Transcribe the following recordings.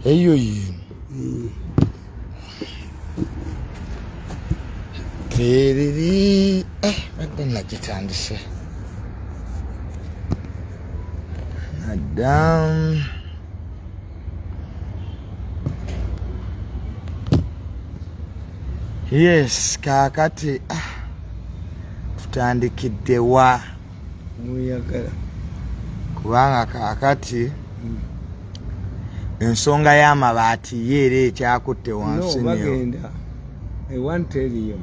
eyo yi tereri bagenda gitandise Madam yes kakati tutandikidde wa muyagala kubanga kakati ensonga y'amabaati yeera ekyakutte wansi bagenda. I want to tell you,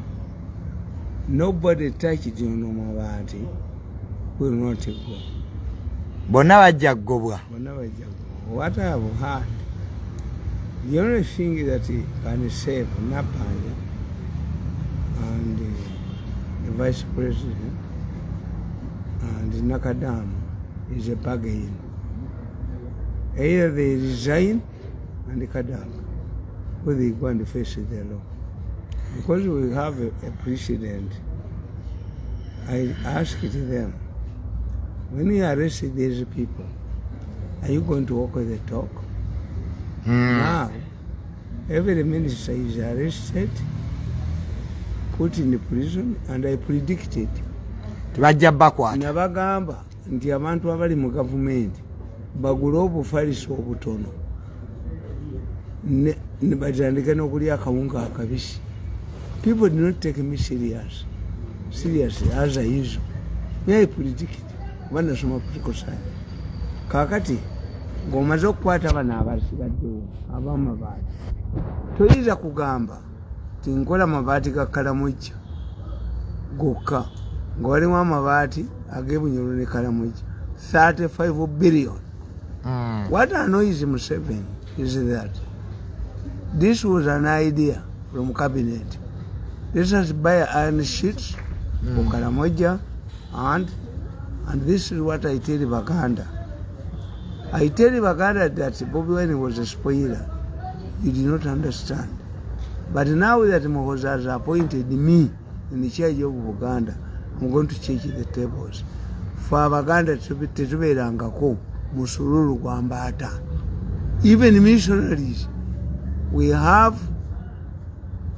nobody touched you no mabaati will not go. Bonna bajja ggobwa. What I have heard, the only thing that he can save Nabbanja and the Vice President and Nakadam is a bargain. Either they resign and Kadaaga, or they go and face the law. Because we have a precedent, I asked them, when you arrest these people, are you going to walk with the talk? Now, every minister is arrested, put in the prison, and I predicted. Nabagamba nti abantu abali mu government bagula obufalisi obutono ne batandika n'okulya akawunga akabisi. People did not take me seriously as I usual. Me I predict bana soma political science. Kakati ng'omaze okukwata bano abasigaddewo ab'amabaati toyinza kugamba ti nkola mabaati ga Kalamojja gokka nga walimu amabaati ag'Ebunyoro ne Kalamojja 35 billion. What annoys Museveni is that this was an idea from cabinet. Let us buy iron sheets for Kalamojja and this is what I tell Baganda. I tell Baganda that Bobi Wine was a spoiler. You did not understand. But now that Mohoza has appointed me in the charge of Uganda, I'm going to change the tables. For Baganda tetubeerangako musululu gwa mbaata. Even missionaries, we have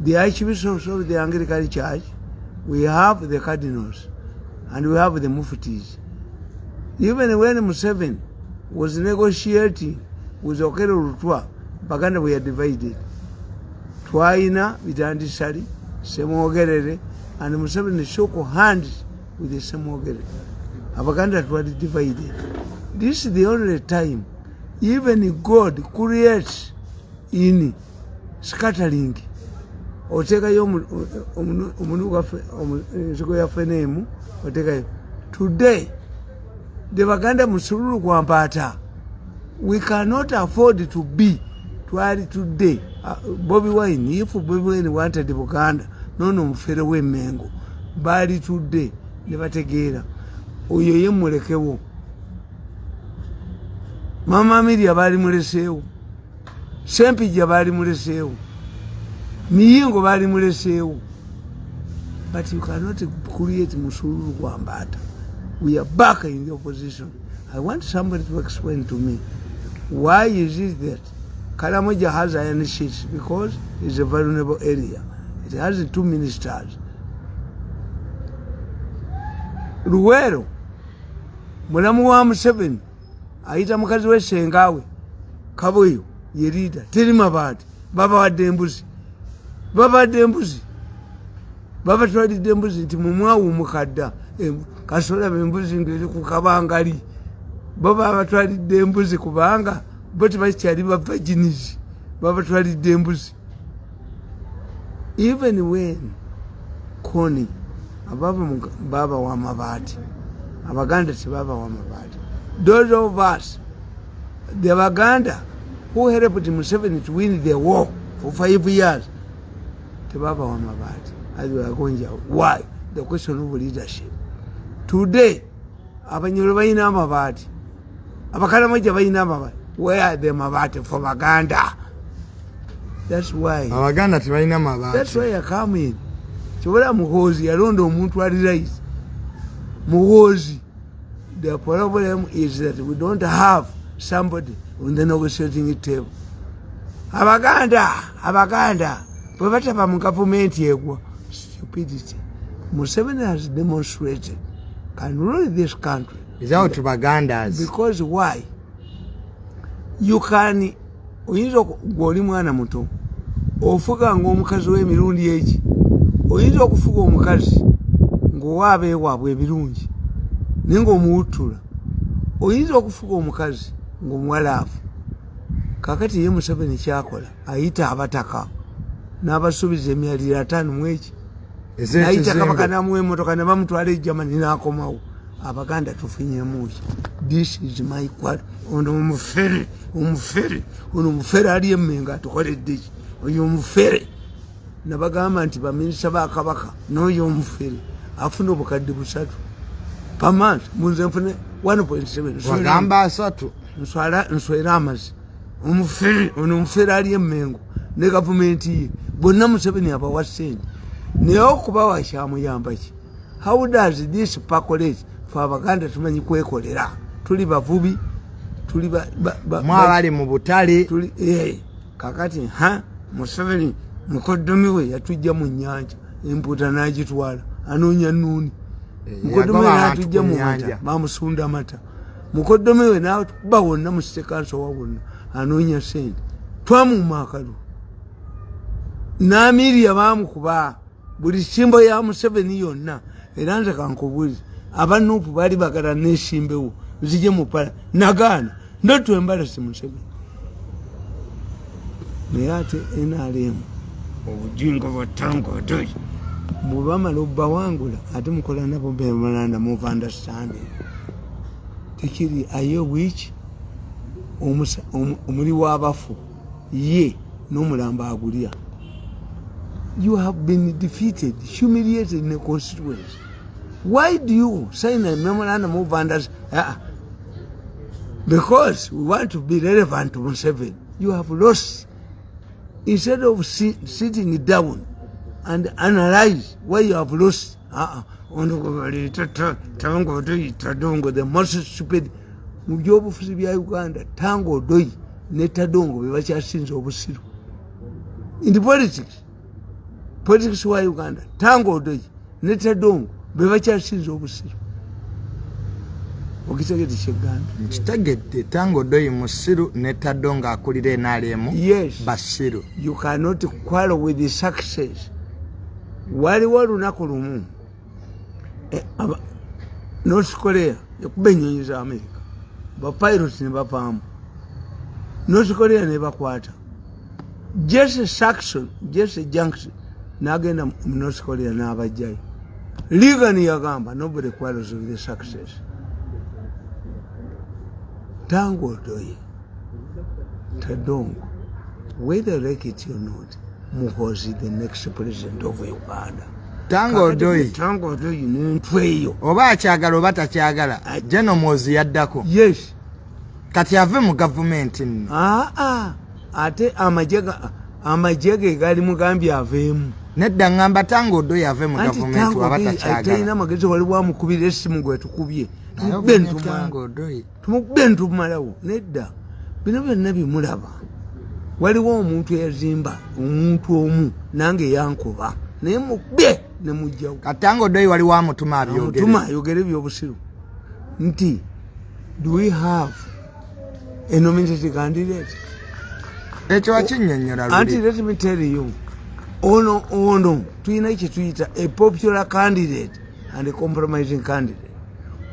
the archbishops of the Anglican Church, we have the cardinals, and we have the muftis. Even when Museveni was negotiating with Okero Rutwa, Baganda were divided. Twaina bitandisali Semogerere, and Museveni shook hands with the Semogerere. Abaganda were divided. This is the only time even God creates in scattering. Oteka yo omunuga nzigo ya fenemu oteka today the Baganda musululu kwa mpata. We cannot afford to be today. Bobi Wine, if Bobi Wine wanted the Buganda, no mufere we mengo. Bali today, never tegera. Oyo ye mulekewo. Mama Media bali mulesewo. Sempija bali mulesewo. Miyingo bali mulesewo. But you cannot create musululu kwa mbata. We are back in the opposition. I want somebody to explain to me why is it that Kalamojja has iron sheets? Because it's a vulnerable area. It has 2 ministers. Luwero mulamu wa Museveni ayita mukazi we Sengawe Kaboyo ye leader teri mabaati baba wa Dembuzi baba twali Dembuzi nti mumwawu mukadda kasola bembuzi ngeri ku kabangali baba abatwali Dembuzi kubanga boti bakyali ba virgins baba twali Dembuzi. Even when Koni baba wa mabaati Abaganda si baba wa mabaati. Those of us, the Baganda who helped Museveni to win the war for 5 years, the baba wa mabaati. As we are going here, why? The question of leadership. Today, Abanyoro bayina mabaati. Abakalamojja bayina mabaati. Where are the mabaati for Baganda? That's why. Abaganda tebalina mabaati. That's why I come in. Chobola muhozi yalonda omuntu ali right. Muhozi. The problem is that we don't have somebody on the negotiating table. abaganda bwe bataba mu gavumenti egwa. Stupidity. Museveni has demonstrated can rule this country without Bagandas. Because why? You can oyinza gwoli mwana muto ofuga ng'omukazi w'emirundi egi, oyinza okufuga omukazi ng'owa abeewaabwe ebirungi naye ng'omuwuttula, oyinza okufuga omukazi ng'omuwalaafu. Kakati ye Museveni kyakola ayita abataka n'abasuubiza emyaliro 5 mu eki, n'ayita Kabaka n'amuwa emmotoka ne bamutwala e Germany n'akomawo. Abaganda tufunyemuki. This is my quad. Ono omufere ali emmenga atukoledde ki? Oyo omufere. Nabagamba nti baminisita ba Kabaka n'oyo omufere afuna obukadde 3 per month. Munze nfune 1.7. Wagamba 3. Nswera amazi. Ono omufere ali emmengo ne gavumenti ye bonna Museveni abawa ssente naye okubawa kyamuyamba ki? How does this percolate? Fa Abaganda tumanyi kwekolera, tuli bavubi, tuli mwabali mu butale, tuli kakati Museveni mukoddomi we yatujja mu nnyanja empuuta n'agitwala anoonya nnuuni. Mukoddomi we n'atujja mu mata bamusunda amata. Mukoddomi we n'atuba wonna mu sitekanso wa wonna anoonya ssente. Twamuuma akalu n'Amiriya baamukuba buli simbo ya Museveni yonna. Era nze kankubuuza abanupu baali bagala nesimbewo nzije mupala nagaana ndotwembala si Museveni. Naye ate NRM obujingo bwatanga odoyi bwebamala obbawangula ate mukola nabo bemalanda move understanding tekiri aye wiki omuli w'abafu ye n'omulambo agulya. You have been defeated, humiliated in a constituency. Why do you sign a memorandum of understanding? Because we want to be relevant to Museveni. You have lost. Instead of sitting down and analyze why you have lost. The most stupid. Mu byobufuzi bya Uganda Tango Doi ne Tadongo be bakyasinza obusiru. In the politics wa Uganda Tango Doi ne Tadongo be bakyasinza obusiru. Okitegedde kyeganda nkitegedde Tango Doi musiru ne Tadongo akulira NRM. Yes, basiru. You cannot quarrel with the success. Waliwo olunaku lumu North Korea yakuba ennyonyi za America bapirates ne bavaamu. North Korea ne bakwata Jesse Jackson n'agenda mu North Korea n'abajjayo. Reagan yagamba nobody quarrels with the success. Tango Doi Tadongo, whether like it or not, Muhoozi the next president of Uganda. Tango Doi n'entweyo oba akyagala oba takyagala General Muhoozi yaddako. Yes, kati ave mu gavumenti nno. Ate amajege gali mugambye aveemu. Nedda ngamba Tango Doi ave mu gavumenti oba takyagala. Talina amagezi waliwo amukubira essimu gwe tukubye. Tumukube ntumalawo. Nedda bino byonna bimulaba. Waliwo omuntu eyazimba omuntu omu nange yankuba naye mukube ne mujjawo. Tango Doi waliwo amutuma abyogere. Amutuma ayogere by'obusiru nti do we have a nominated candidate? Ekyo wakinnyonnyola luli. Anti let me tell you, ono tuyina ekituyita a popular candidate and a compromising candidate.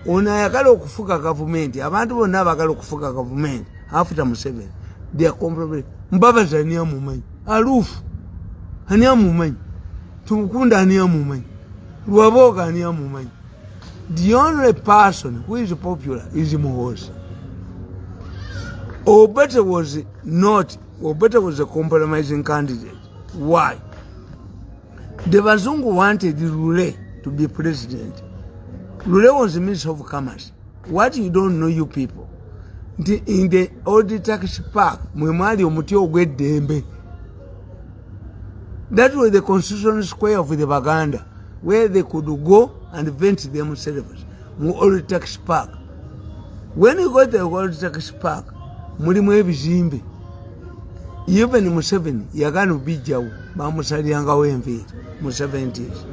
Ono ayagala okufuga gavumenti, abantu bonna abagala okufuga gavumenti after Museveni they are compromising. Mbabazi ani amumanyi? Alupo ani amumanyi? Tumukunda ani amumanyi? Lwaboga ani amumanyi? The only person who is popular is Muhoozi. Obote was a compromising candidate. Why? The Bazungu wanted Lule to be president. Lule was the Minister of Commerce. What you don't know, you people? In the old tax park, Mwemali omuti ogw'eddembe. That was the constitutional square of the Baganda, where they could go and vent themselves. Old tax park. When you go to the old tax park, mulimu ebizimbe. even Museveni yagana bijjawo bamusalyangawo enviiri mu 70s.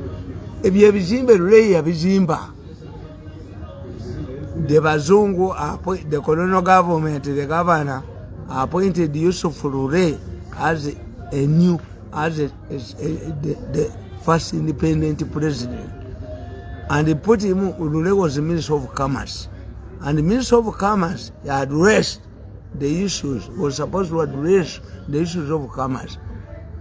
Ebyo ebizimbe Lule yabizimba. The Bazungu, the colonial government, the governor appointed Yusuf Lule as the first independent president. And they put him, Lule was the Minister of Commerce. And the Minister of Commerce addressed the issues, was supposed to address the issues of commerce.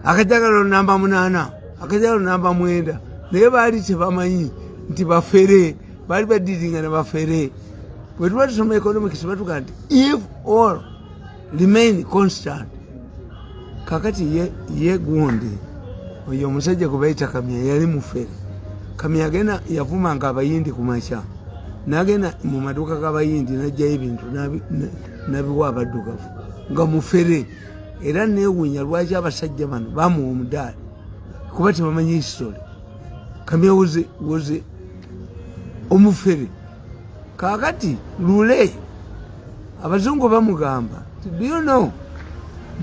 Akajagalo namba munana, akajagalo namba mwenda. Naye baali tebamanyi nti bafere, baali badidinga ne bafere. Bwe tuba tusoma economics batuga nti if all remain constant, kakati ye gundi oyo omusajja gwe bayita Kamya yali mufere. Kamya agenda yavumanga abayindi ku makya, n'agenda mu maduuka g'abayindi n'ajjayo ebintu n'abiwa abaddugavu nga mufere. Era neewuunya lwaki abasajja bano bamuwa omudaali kuba tebamanyi history. Kamya woze omufere. Kakati Lule abazungu bamugamba, do you know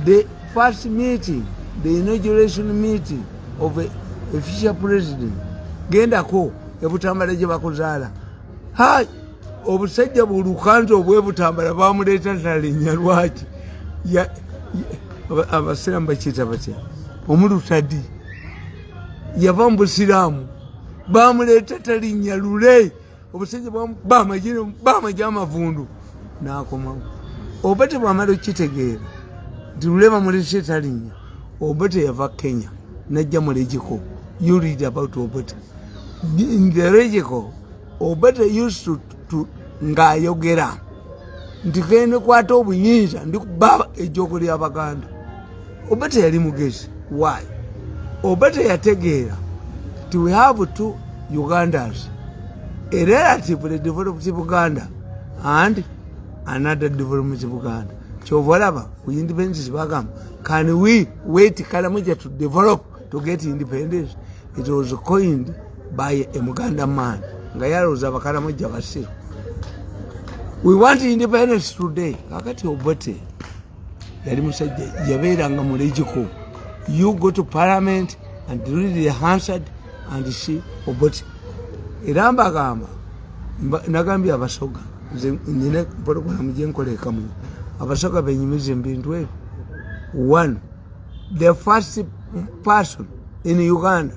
the first meeting, the inauguration meeting of a future president, gendako ebutambala gye bakuzaala, hai obusajja bulukanza obwebutambala bamuleeta talinnya lwaki abasiraamu bakiyita batya omulutadi yava mu busiraamu bamuleeta talinnya Lule. Obusajja bamagye amavundu n'akomawo. Oba tebwamala okitegeera nti Lule bamuleese talinnya, Obote yava Kenya najja mu Legico. You read about Obote. In the Legico, Obote used to ng'ayogera nti genda kwata obuyinza ndi kuba ejjoogo ly'Abaganda. Obote yali mugezi. Why? Obote yategeera nti we have two Ugandas, a relatively developed Buganda and another development Buganda. So whatever we independence bagam, can we wait Kalamuja to develop to get independence? It was coined by a Muganda man. Ngayaro zaba Kalamuja Vasir. We want independence today. Kakati Obote yali musajja yabeeranga mu Legico. You go to parliament and read the Hansard and see Obote. Iramba gamba nagambye abasoga nine program gyenkoleka mu abasoga benyimize mbintu ebyo. One, the first person in Uganda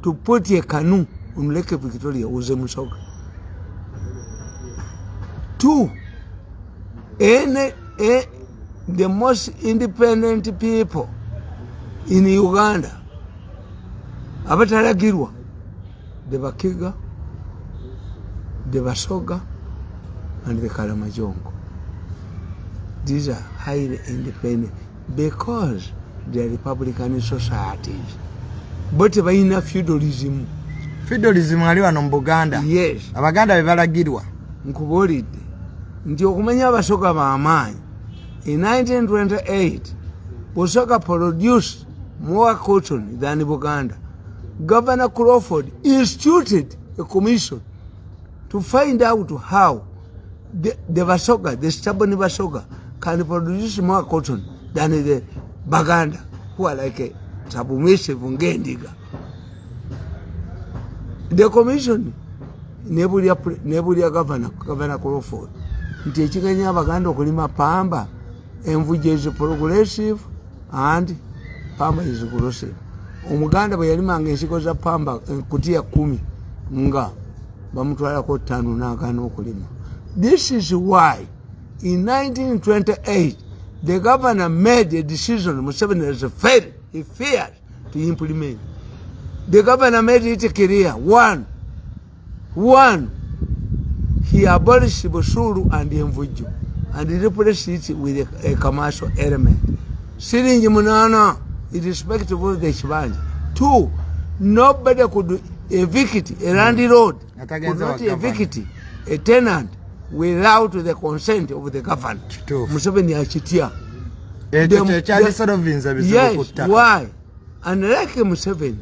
to put a canoe on Lake Victoria was a Musoga. Two, the most independent people in Uganda abatalagirwa, the Bakiga, the Basoga, and the Kalamajongo. These are highly independent because they are Republican societies. But baina feudalism. Feudalism aliwa no Buganda. Yes. Abaganda bebalagirwa. Nkubolidde nti okumanya abasoga b'amaanyi. In 1928, Busoga produced more cotton than Buganda. Governor Crawford instituted a commission to find out how the Basoga, the stubborn Basoga, can produce more cotton than the Baganda, who are like a Tabumese Vungendiga. The commission, Nebulia Governor Crawford, Ntichikanya Baganda Kulima Pamba, Envuje is progressive and Pamba is progressive. Omuganda bwe yalima ng'ensiko Pamba kutia 10 nga bamutwalako 5 n'agaana okulima. This is why in 1928 the governor made a decision. Museveni has failed. He failed to implement. The governor made it clear. One, he abolished Busuru and Envuju and replaced it with a commercial element. Siringi munana, irrespective of the Shibanja. Two, nobody could evict a landlord, could not evict a tenant without the consent of the government. Museveni achitia. Yes, why? Unlike Museveni,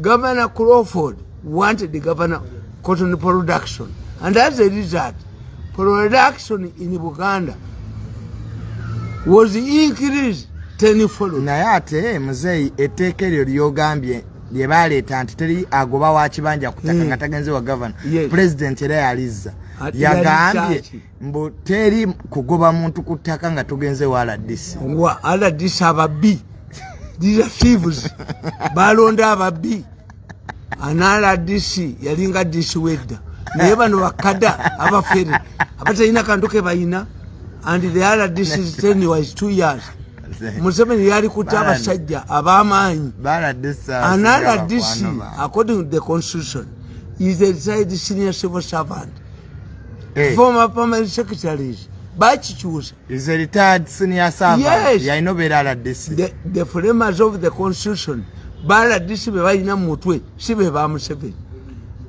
Governor Crawford wanted the governor cotton production. And as a result, production in Uganda was increased 10 follow naye ate muzeeyi etteeka eryo lyogambye lye baleeta nti teri agoba wa kibanja kutaka nga tagenze wa gavana president era yalizza yagambye mbu teri kugoba muntu ku ttaka nga tugenze wa RDC ababbi these are thieves balonda ababbi ana RDC yalinga DC wedda naye bano bakada abafere abatalina kantu ke bayina and the RDC tenure was 2 years Museveni yali kuta abasajja ab'amaanyi an RDC according to the constitution is a retired senior civil servant. Former permanent secretaries bachichuza is a retired senior servant. Yes. Yeah, I know better RDC. The framers of the constitution RDC be balina mutwe sibe ba Museveni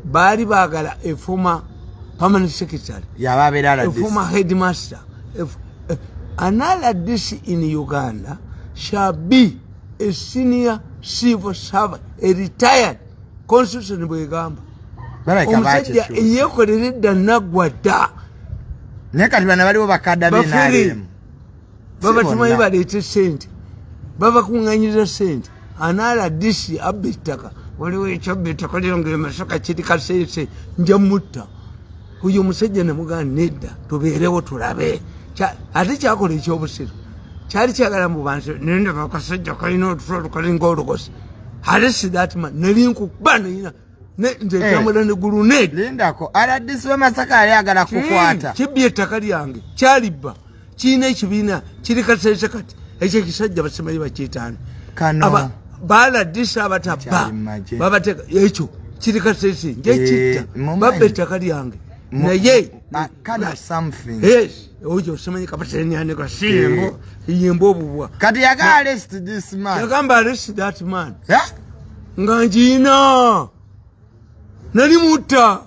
bali bagala a former permanent secretary a former headmaster another RDC in Uganda shall be a senior civil servant, a retired constitution bwegamba omusajja eyekolere dda naggwadda naye kati bana baliwo bakadda benaalemu babatumayi baleete sente babakuŋŋanyiriza sente anaala disi abba ettaka waliwo ekyabba ettaka lyonge masaka kiri kaseese nja mutta oyo omusajja namugamba nedda tubeerewo tulabe ate kyakola ekyobusiru kyali kyagala mu bantu nenda bakasajja kalina otulo tukalinga olugosi alesi that man nelinkuba neyina nze kyamula ne guluneedi lindako RDC Masaka yali agala kukwata kibbye ettaka lyange kyalibba kiina ekibiina kiri kaseese kati ekyo ekisajja basimanyi bakiitaani baladisa abatabba babateeka ekyo kiri kaseese njekitta babba ettaka lyange naye ojo simanyi kapatenianeka siyembo yembo obubwa kati yaga arrest this man yagamba arrest that man nga njiina nali mutta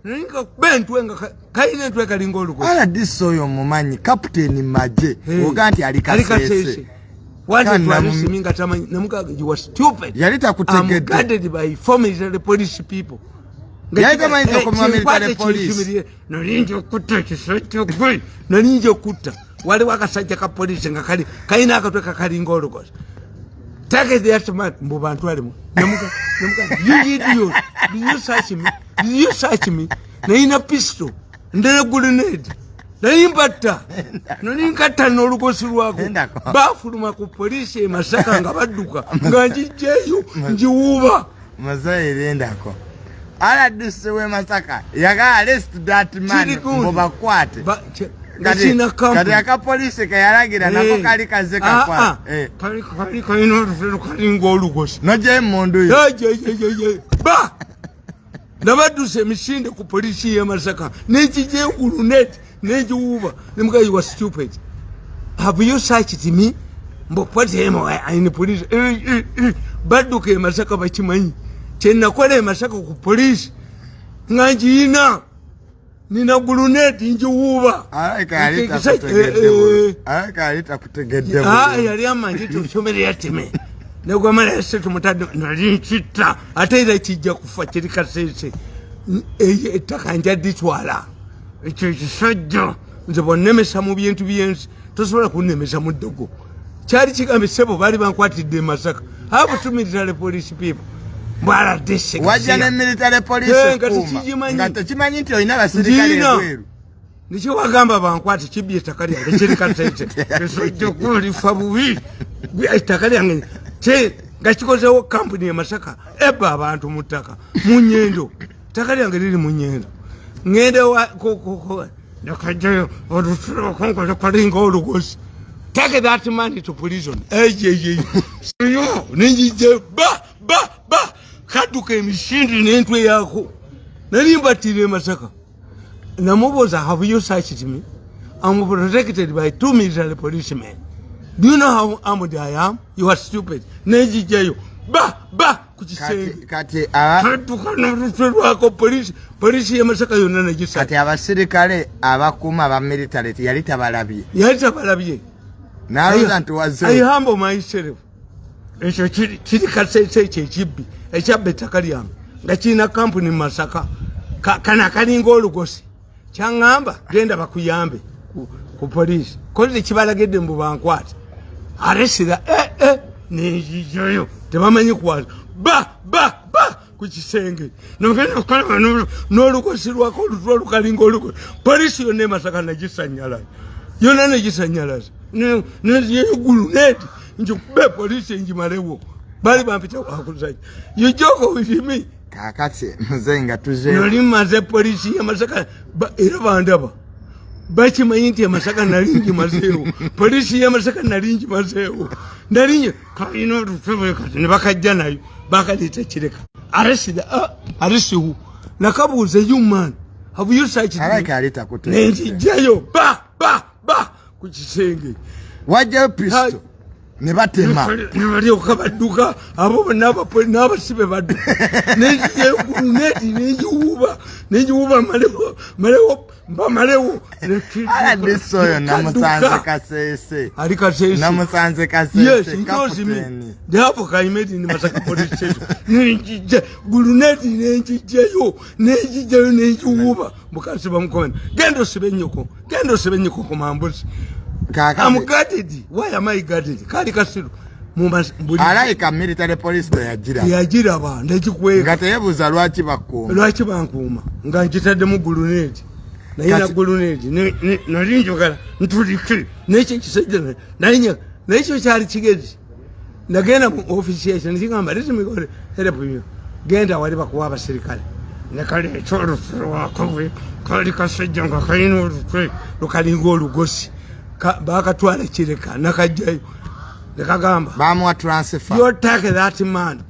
ninka bentwe nga kaine ntwe kalinga oluko RDC oyo mumanyi captain maje oganti alikasese wanted to arrest me nga tamanyi namuka you was stupid yalita kutegedde guarded by former police people yaita manyi ko military police nalinjo kutta kisotto gwe nalinjo kutta wali wakasajja ka police nga kali kaina akatweka kalinga oluko take the atman mbo bantu alimu namuka you idiot do you search me na ina pistol ndene grenade na impata noninkata n'olugosi lwako bafuluma ku police Masaka nga badduka nga njijeyo njiwuba mazayirendako RDC Masaka yaga arrest that man mbo bakwate kati aka police kayalagira nako kali kaze kakwa kali no kalinga olugosi noje mondo yo ba nabaduse misinde ku police ya Masaka nekije gulunet nejuba nemuka you was stupid have you searched me mbo put him in police baduke Masaka bakimanyi chenna kole Masaka ku police nganjina nina gulunet njuba alita kutegedde yali amanyi tushomere yatime negwamala Esther tumutadde nalinchita ate ira kijja kufa kiri kasese ettaka nja ditwala ekyo kisajja nze bonnemesa mu bintu byensi tosobola kunnemesa mu ddogo kyali kigambe sebo bali bankwatidde Masaka have to military police people mbala dese wajja ne military police ngata kimanyi nti olina abasirikale ebweru nikyo wagamba bankwate kibye ettaka lyange kiri kasese ekyo kulifa bubi ettaka lyange nga kikozewo kampuni ya Masaka eba abantu mu ttaka mu Nnyendo ettaka lyange liri mu Nnyendo ngende nakajayo olutulo konkola kalinga olugosi take that man to prison yo ninjije ba kaduka emishindi n'entwe yako nalimbatire Masaka namuboza have you searched me I'm protected by 2 military policemen. Do you know how armed I am? You are stupid. Nejijeyo. Ba kuchisenge. Kati wako police ya Masaka yonna najisa. Kati abasirikale abakuma aba military yali tabalabye. Naluza ntuwaze. I humble myself. Ekyo kiri kasese ekibbi. Ekyabbe ettaka lyange. Nga kirina kampuni Masaka. Kana kalinga olugosi. Kyangamba genda bakuyambe ku police. Kozi kibalagedde mbu bankwate. aresira nejijayo tebamanyi kwaza ba ku kisenge nogenda okulaba n'olukosi lwako olutwa lukalinga oluko polisi yonna Masaka nagisanyalaza yonna negisanyalaza neyeggulu neti njikube polisi njimalewo bali bampita wakuzanya you joke with me kakati muzenga tuje noli maze polisi ya Masaka era bandaba bakimanyi nti Masaka nalingi mazeewo polisi ya Masaka nalingi mazeewo ndalinye kayino tutebe kati ne bakajja nayo bakaleeta kireka arrested nakabuuze human have you searched alita kutte nenjijayo ba ku kisenge wajja pisto ne batema ne bali okabadduka abo n'abasibe badduka nenjijayo guruneti nenjiwuba malewo ndisoyo namusanze kasese ali kasese namusanze kasese yes he knows me therefore kaimeti ni Masaka police station nenjija guruneti nenjijayo nenjiwuba mukasi bamukomena gendo sibenyoko kumambuzi I'm guarded. Why am I guarded? Kali kasiru. Alaika military police to yajira ba ndekikwe ngate yebuza lwaki bankuma nga njitadde mu guluneti nayina guluneti nalinjogala ntulike n'ekyo kisajja n'ekyo kyali kigezi nagenda mu office yake nikigamba leti mikore help you genda wali bakuwa abasirikale nekale ekyo wakowe kali kasajja nga kayina olukwe lukalinga olugosi bakatwala kireka nakajjayo nekagamba bamwa transfer you take that man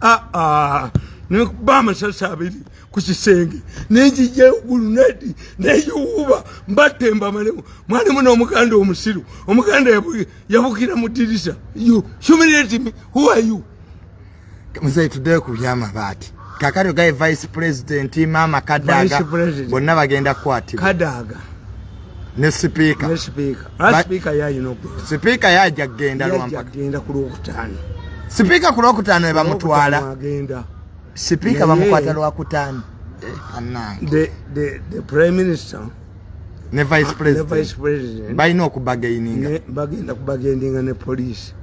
nekubama sasa abiri ku kisenge nenjije guluneti nejuba mbatemba malewo mwali muno omuganda omusiru omuganda yabukira mu dirisa you humiliate me who are you muze tudde ku Eby'amabaati kakari gaye vice president mama Kadaaga bonna bagenda kwatibwa Kadaaga ne speaker speaker yayo speaker yaja genda lwampa genda ku Lwokutaano speaker ku Lwokutaano ebamutwala agenda speaker bamukwata Lwokutaano the prime minister ne vice president bayina okubagaininga bagenda kubagendinga ne police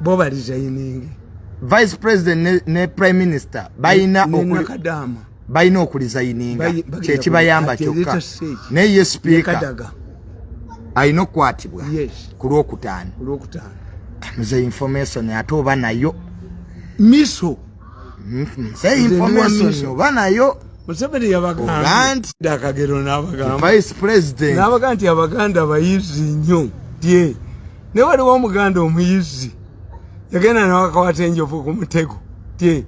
bo bali resigning vice president ne prime minister bayina Kadama bayina okulizayininga kyekibayamba kyokka naye speaker ayina okukwatibwa ku Lwokutaano muze information ate oba nayo miso say information oba nayo Museveni yabagamba dakagero n'abagamba vice president n'abagamba nti abaganda bayizi nnyo tie ne waliwo omuganda omuyizi yagenda n'akakwata enjovu ku mutego tie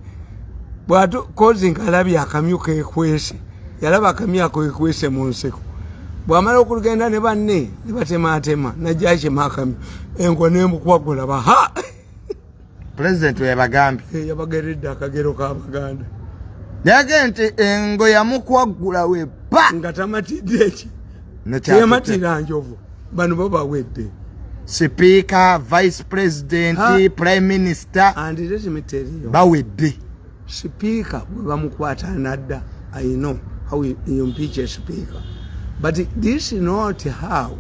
bwatu kozi nkalabye akamyu kekwese yalaba akamyu akekwese mu nseko bwamala okulugenda ne banne ne batematema najjaje makamyu engo n'emukwagula baha president yabagambe yabageredde akagero k'abaganda yagente engo yamukwagula we ba nga tamatidde eki yamatira njovu bano babawedde speaker vice president prime minister and let me tell you bawedde speaker bamukwata nadda I know how you impeach a speaker but this is not how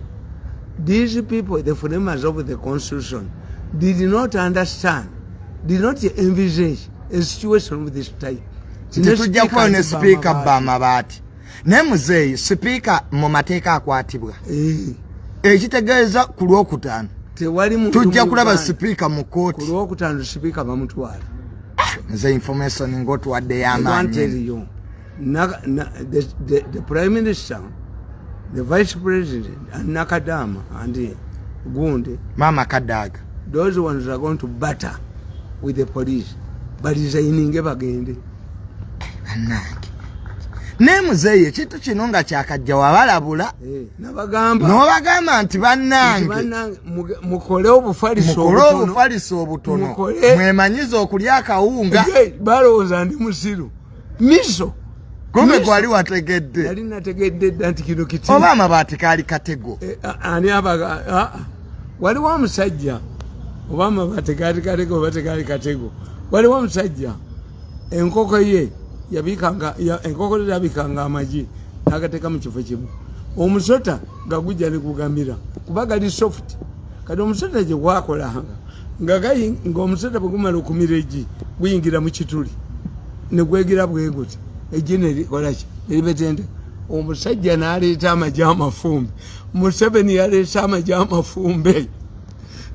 these people the framers of the constitution did not understand did not envisage a situation of this type tujja kuba speaker Eby'amabaati ne muzeeyi speaker mu mateeka akwatibwa ekitegeeza ku Lwokutaano tujja kulaba speaker mu kooti ku Lwokutaano speaker bamutwala muzeeyi information ng'otuwadde y'amaanyi the prime minister the vice president and Nakadama and Gunde mama Kadaaga those ones are going to batter with the police but resigninge bagende anange ne muzeeyi ekintu kino nga kyakajja wabalabula n'obagamba nti bannange mukole obufaliso obutono mwemanyize okulya akawunga balowooza ndi musiru miso kumbe gwali wategedde yali nategedde dda nti kino kiti oba amabaati kaali katego ani waliwo omusajja oba amabaati gaali katego oba tegaali katego waliwo omusajja enkoko ye enkoko yabikanga amagi n'agateeka mu kifo kimu omusota nga gujja ne kugamira kuba gali soft kati omusota gye gwakolanga ng'omusota bwe gumala okumira eggi guyingira mu kituli ne gwegira bwe guti eggi ne likola ki eribetende omusajja n'aleeta amagye amafumbe Museveni yaleeta amagye amafumbe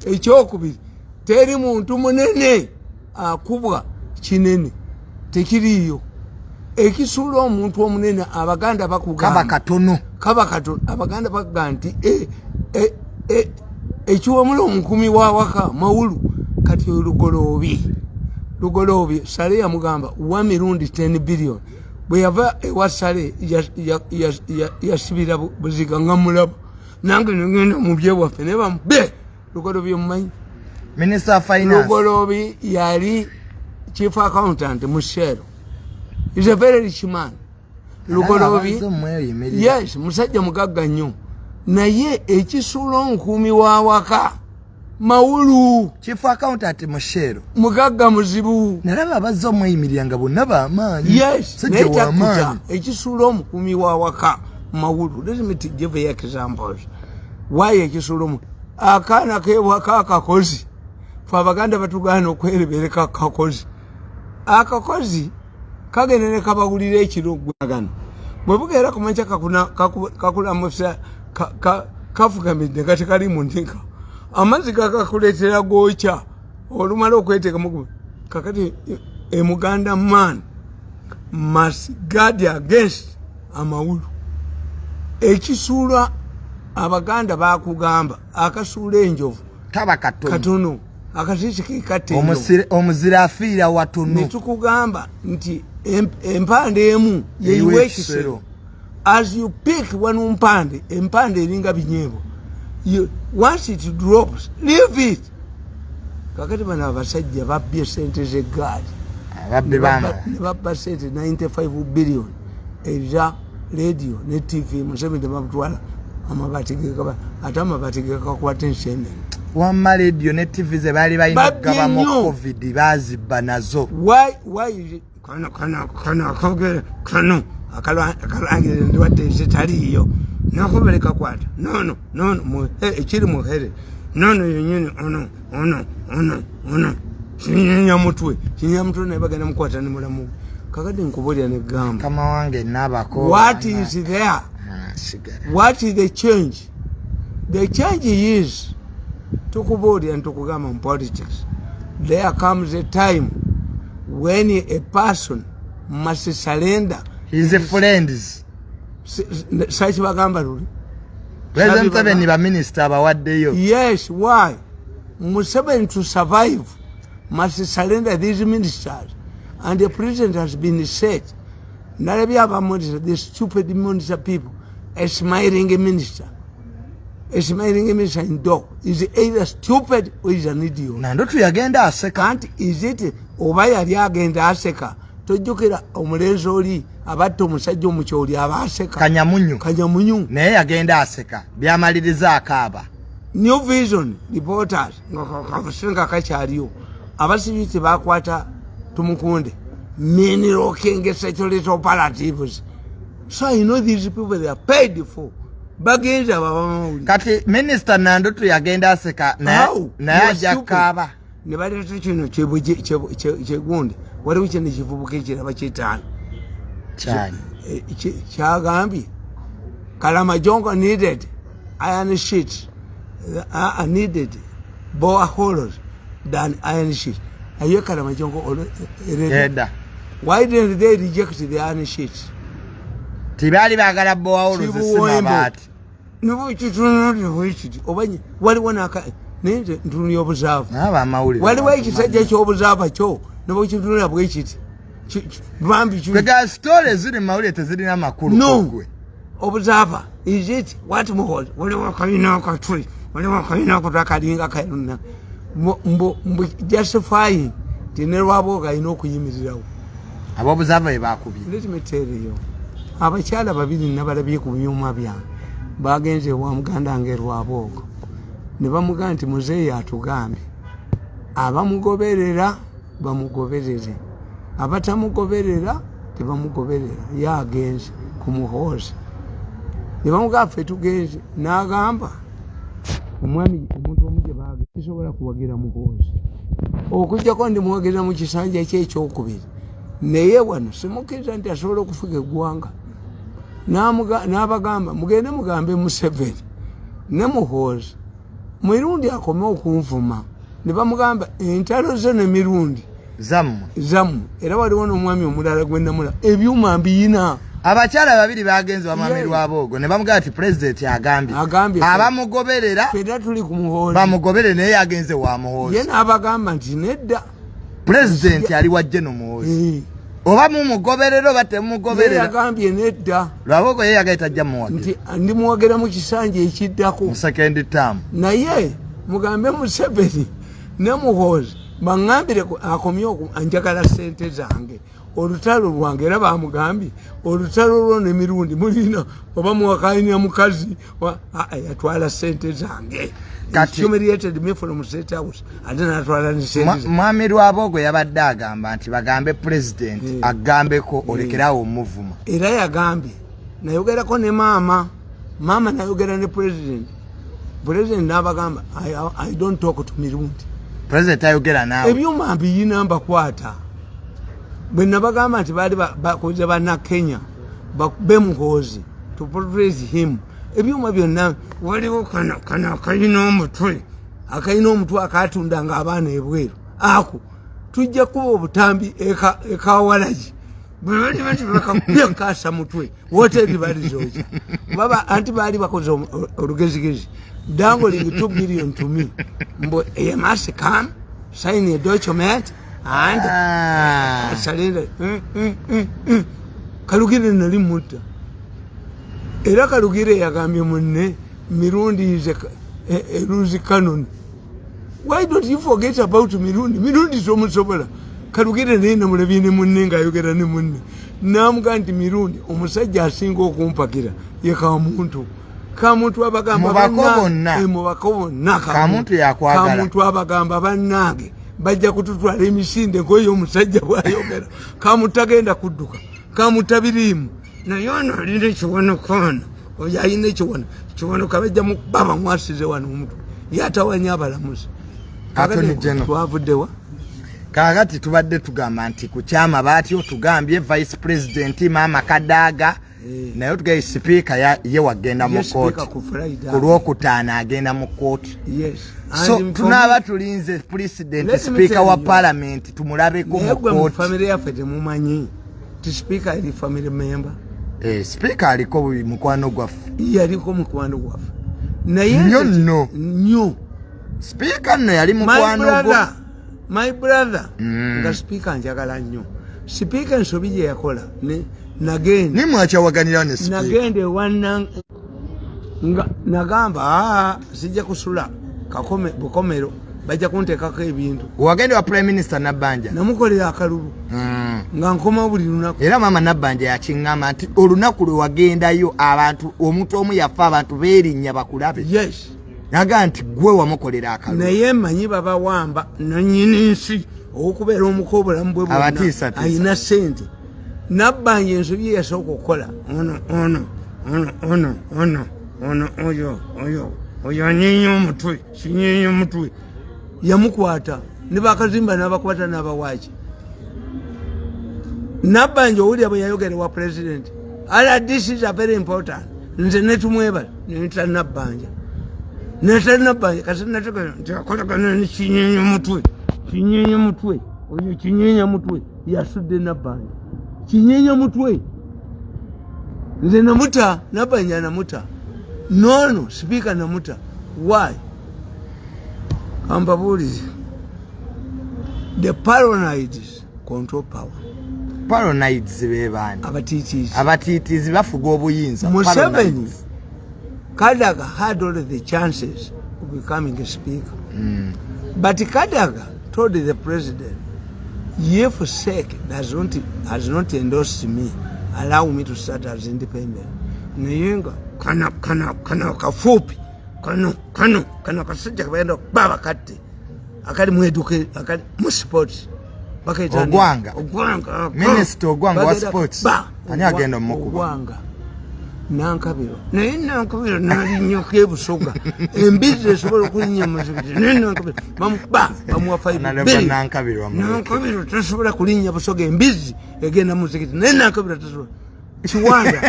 ekyokubiri teri muntu munene akubwa kinene tekiriyo ekisuula omuntu omunene abaganda bakugamba kaba katono abaganda bakugamba nti ekiwemula omukumi wawaka mawulu kati lugoloobi sale yamugamba wa Mirundi 10 billion bwe yava ewa sale yasibira buziga nga mulaba nange ngenda mu byewaffe ne bamube lugoloobi omumanyi Minister of Finance lugoloobi yali chief accountant Mushero is a very rich man lugoloobi yes musajja mugagga nnyo naye ekisuula omukumi wawaka mawulu chief accountant Mushero mugagga muzibu nalaba abazza omweyimiranga bonna b'amaanyi yes ekisuula omukumi wawaka mawulu let me give you examples why ekisuula akaana kebwaka akakozi fe abaganda batugaana okwerebereka kakozi akakozi kagenda ne kabagulira ekiro gwagano bwe bugeera kumanca kakulamusa kafugamidde kati kali mu ntinka amazzi gakakuleetera gookya olumala okweteeka mugumu kakati Muganda man must guard against amawulu ekisuula abaganda bakugamba akasuula enjovu kaba katono akasisi kate omuzira afiira watono netukugamba nti empande emu yeyiwe ekisero as you pick one empande eringa binyebo once it drops leave it kakati bana abasajja babbye sente z'eggaali babba sente 95 billion era radio ne TV Museveni bamutwala amabaati gekaba ate amabaati gekakwata enshene wamma radio ne TV ze bali balina okugabamo covid bazibba nazo why kano akalangire ndwadde zitaliyo nakubeleka kwata no ekiri muhere yenyini ono kinyamutwe ne bagenda mukwata ne mulamu kakati nkubulya ne gamba kama wange nabako what is there what is the change is tukubulya ntukugamba mu politics there comes a time when a person must surrender his friends sachi bagamba luli President Museveni ba minister abawaddeyo yes why Museveni to survive must surrender these ministers and the president has been set Ebyabwe the stupid minister people a smiling minister in dog is either stupid or is an idiot nando tuyagenda aseka and is it oba yali agenda aseka tojjukira omulenzi oli abatta omusajja omukyoli abaseka kanyamunyu naye yagenda aseka byamaliriza akaaba new vision reporters ngakasenga kakyaliyo abasibiti bakwata tumukunde many rocking security operatives so I know these people they are paid for bagenza babamawuli kati minister nando tuyagenda aseka naye ajja kaaba ne baleeta kino kyegundi waliwo kino kivubuka ekiraba kyetaano kyagambye Kalamajongo needed iron sheets needed bore holes than iron sheets aye Kalamajongo why didn't they reject the iron sheets tibali bagala bore holes Eby'amabaati nibo kitunulira wekiti obanye waliwo naka nende ntuni obuzaavu waliwo ekisajja ky'obuzaavu kyo nibo kitunulira bwekiti bambi the stories ziri mawulire tezirina makulu no obuzava is it what more waliwo kayina akatuli waliwo kayina akakalinga kayina mbo justifying tinerwabo kayina okuyimirirawo abobuzava ebakubye let me tell you abakyala babiri nabalabye ku byuma byange bagenze wa muganda ngerwaboko ne bamugamba nti muzeeyi atugambye abamugoberera bamugoberere abatamugoberera tebamugoberera yagenze kumuhoza ne bamugamba ffe tugenze n'agamba omwami omuntu omujja baage kisobola kuwagira muhoozi okujjako ndi muwagira mu kisanja kye ekyokubiri naye wano simukkiriza nti asobola okufuga eggwanga n'abagamba mugende mugambe Museveni ne Muhoozi Mirundi akome okunvuma ne bamugamba entalo ze ne Mirundi zammwe era waliwo n'omwami omulala gwe namula ebyuma mbiyina abakyala babiri bagenze wamamirwa abogo ne bamugamba ati president agambye abamugoberera fedda tuli ku Muhoozi bamugoberere naye yagenze wa Muhoozi ye n'abagamba nti nedda president ali wajje no Muhoozi oba mumugoberero oba temugoberera yagambye nedda lwabogo ye yagaita ajja muwagira nti ndi muwagira mu kisanja ekiddako mu second term naye mugambe Museveni ne Muhoozi bangambire akomye anjagala sente zange olutalo lwange era bamugambye olutalo lwo ne Mirundi mulina oba muwakanya mukazi yatwala sente zange humiliated me from State House atwala ne sente mwami Lwabogo yabadde agamba nti bagambe president agambeko olekerawo omuvuma era yagambye nayogerako ne maama nayogera ne president n'abagamba I don't talk to Mirundi president ayogera naawe ebyuma mbiyina mbakwata bwe nabagamba nti baali bakoze banna Kenya bakube Muhoozi to praise him ebyuma byonna waliwo kana akayina omutwe akatundanga abaana ebweru ako tujja kuba obutambi ekawalagi bwe bali bati bakakasa mutwe woteri bali zoja baba anti baali bakoze olugezigezi dangling 2 billion to me mbo you must come sign a document and surrender Kalugire nali mutta era Kalugire yagambye munne Mirundi is a lose canon. Why don't you forget about Mirundi so musobola Kalugire nina mulabine munne nga yogera ne munne namuga nti Mirundi omusajja asinga okumpakira ye kamuntu kamuntu abagamba bannange kamuntu yakwagala kamuntu abagamba bannange bajja kututwala emisinde ngoyo omusajja bwayogera kamutagenda kudduka kamutabirimu naye ono alina ekiwono kono oyo alina ekiwono kabajja mu baba mwasize wano omuntu yatawanya abalamuzi twavuddewa kakati tubadde tugamba nti ku Eby'amabaati otugambye vice president maama Kadaaga naye otugaye speaker ye wagenda mu kooti ku Lwokutaano agenda mu kooti so tunaaba tulinze president speaker wa parliament tumulabeko mu kooti family yaffe temumanyi ti speaker ali family member speaker aliko mukwano gwaffe yaliko mukwano gwaffe naye nnyo speaker nno yali mukwano gwo my brother nga speaker njagala nnyo speaker ensobi gye yakola nagende nimwakyawaganira ne speaker nagende nagamba sijja kusula bukomero bajja kunteekako ebintu wagende wa prime minister Nabbanja namukolera akalulu nga nkoma buli lunaku era maama Nabbanja yakiŋŋamba nti olunaku lwe wagendayo abantu omuntu omu yafa abantu beerinnya bakulabe naga nti gwe wamukolera akalulu naye mmanyi babawamba nanyini nsi okubeera omuko obulamu bwe bwonna ayina sente Nabbanja ensobi ye yasooka okukola oyo anyeenya omutwe kinyeenya omutwe yamukwata ne bakazimba n'abakwata n'abawaaki Nabbanja owulira bwe yayogera wa president this is a very important nze netumwebala neta Nabbanja kasi nategera nti akolagana ne kinyeenya omutwe oyo kinyeenya mutwe yasudde Nabbanja kinyeenya mutwe nze namuta Nabbanja namuta no speaker namuta why ambabulize the paranoids control power paranoids bebani abatiitizi bafuga obuyinza Museveni Kadaaga had all the chances of becoming a speaker but Kadaaga told the president if sake has not endorsed me allow me to start as independent nayenga kana kafupi kano kasajja kabayenda baba katti akali mweduke akali mu sports Ogwanga minister Ogwanga wa sports ani agenda mukuba nankabiro naye nankabiro nalinnyako ebusoga embizi esobola okulinnya muzikiti naye nankabiro bamuwa 5 nankabiro tasobola kulinnya busoga embizi egenda muzikiti naye nankabiro tasobola kiwanda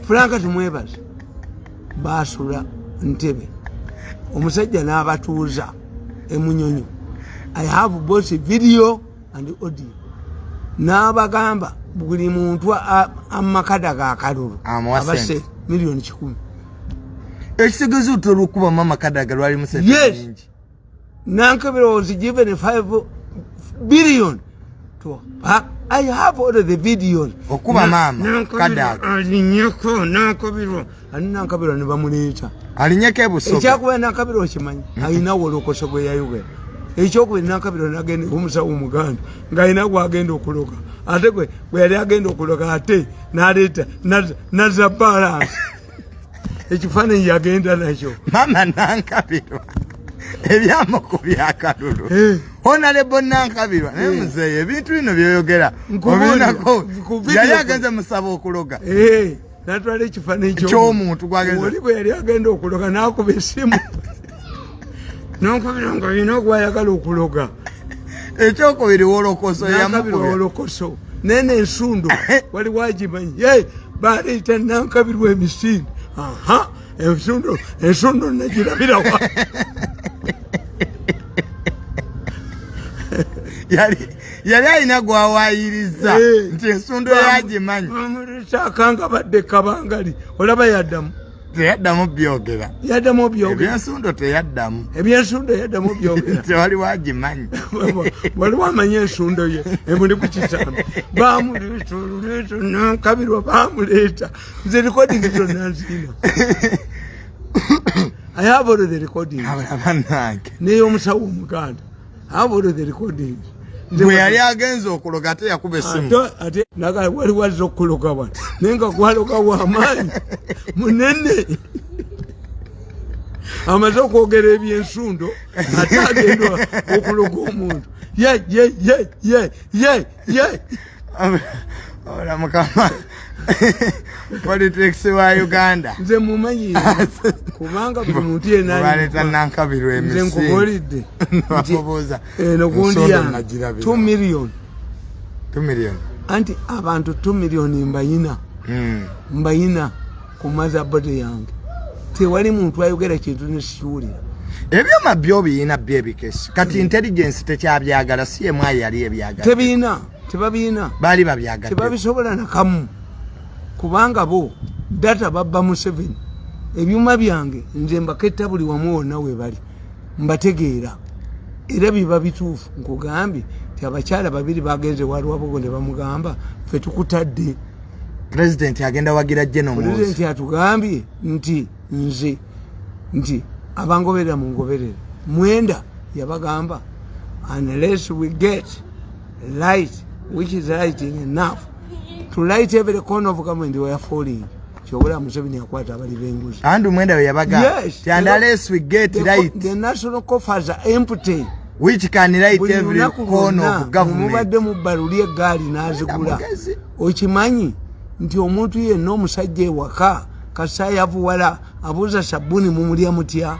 Franka tumwebaza basula ntebe omusajja n'abatuuza emunyonyo I have both video and audio n'abagamba buli muntu amakadaga akalulu abase milioni 10 ekitegezo tolukuba mama kadaga lwali musajja nyingi nankabiro was given 5 billion to I have all the videos okuba mama kadaga alinyeko nankabiro nankabiro ne bamuleeta alinyeko ebusoga ekyakuba nankabiro kimanyi ayina wolokoso gwe yayogera ekyokuba nankabiro nagenda omusawo omuganda ng'ayina gwagenda okuloga ate gwe yali agenda okuloga ate n'aleeta nazza balance ekifaananyi yagenda nakyo mama nankabiro ebyamukubya akalulu honalebo nankabirwa naye muzeeyo ebintu bino byoyogera obinako yali agenze musaba okuloga natwala ekifaananyi ky'omuntu gwagenze oli bwe yali agenda okuloga n'akuba essimu nankabiro nga alina ogwayagala okuloga ekyokubiri wolokoso yamukubya nene ensundo wali wagimanyi baleeta nankabirwa emisinde ensundo nagirabirawa yali alina gwawayiriza nti ensundo yagimanyi akanga badde kabangali olaba yaddamu teyaddamu byogera ebyensundo teyaddamu byogera tewali wagimanyi wali wamanya ensundo ye emuli ku kisambi bamuleeta nankabirwa bamuleeta nze recording zonna nzina I have all the recordings naye omusawo omuganda I have all the recordings bwe yali agenza okuloga ate yakuba essimu ate naga wali wazza okuloga wano naye nga gwaloga w'amaanyi munene amaze okwogera ebyensundo ate agenda okuloga omuntu ola mukama politics wa Uganda nze mumanyi kubanga buli muntu yenaleeta nankabirwa nze nkugolidde bamubuuza nogundi yange 2 million anti abantu 2 million mbayina ku mazabodi yange tewali muntu ayogera kintu nekikiwulira ebyoma byo biyina byebikesi kati intelligence tekyabyagala si yemu yali ebyagala tebabiina baali babyagala tebabisobola nakamu kubanga bo data babba mu 7 ebyuma byange nze mbaketta buli wamu wonna we bali mbategeera era biba bituufu nkugambye ti abakyala babiri bagenze walwabogo ne bamugamba ffe tukutadde president agenda wagira General president atugambye nti abangoberera mu ngoberere mwenda yabagamba unless we get light which is lighting enough to light every corner of government we are falling kyobola Museveni yakwata abali benguzi andu mwenda we yabaga unless we get light the national coffers are empty which can light every corner of government mubadde mubalulie gaali nazigula okimanyi nti omuntu yenna omusajja ewaka kasayavuwala abuuza sabuni mumulya mutya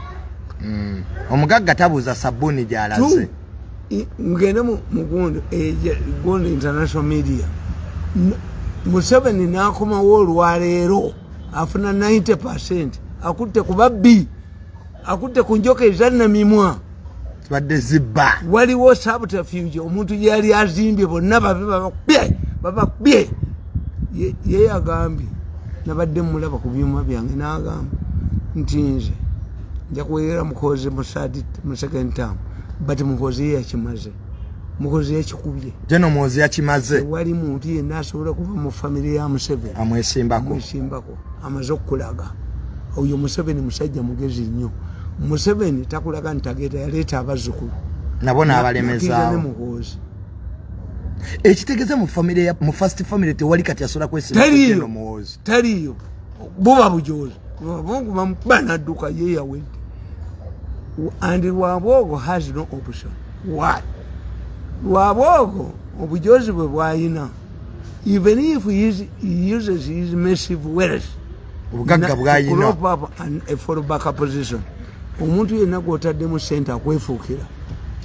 omugagga tabuuza sabuni gyalaze ngende mugundo Gondo International Media Museveni nakomawo olwaleero afuna 90% akutte ku babbi akutte ku njoka ezannamimwa badde zibba waliwo subterfuge omuntu yali azimbye bonna babakubye ye agambye nabadde mulaba ku byuma byange n'agamba nti nze nja kuweera mukozi mu second term but mukozi yakimaze mukozi yakikubye jeno mukozi yakimaze wali muntu yenna asobola kuva mu family ya Museveni amwesimbako amaze okulaga oyo Museveni musajja mugezi nnyo Museveni takulaga ntageta yaleeta abazzukulu nabo n'abalemezaawo ekitegeze mu first family tewali kati asobola kwesimba muwozi taliyo buba bujozi bamukuba n'adduka ye yawedde and Lwabogo has no option. Why? Lwabogo obujozi bwe bwayina even if he uses his massive wealth to crop up a fallback position, omuntu yenna gw'otadde mu ssente akwefuukira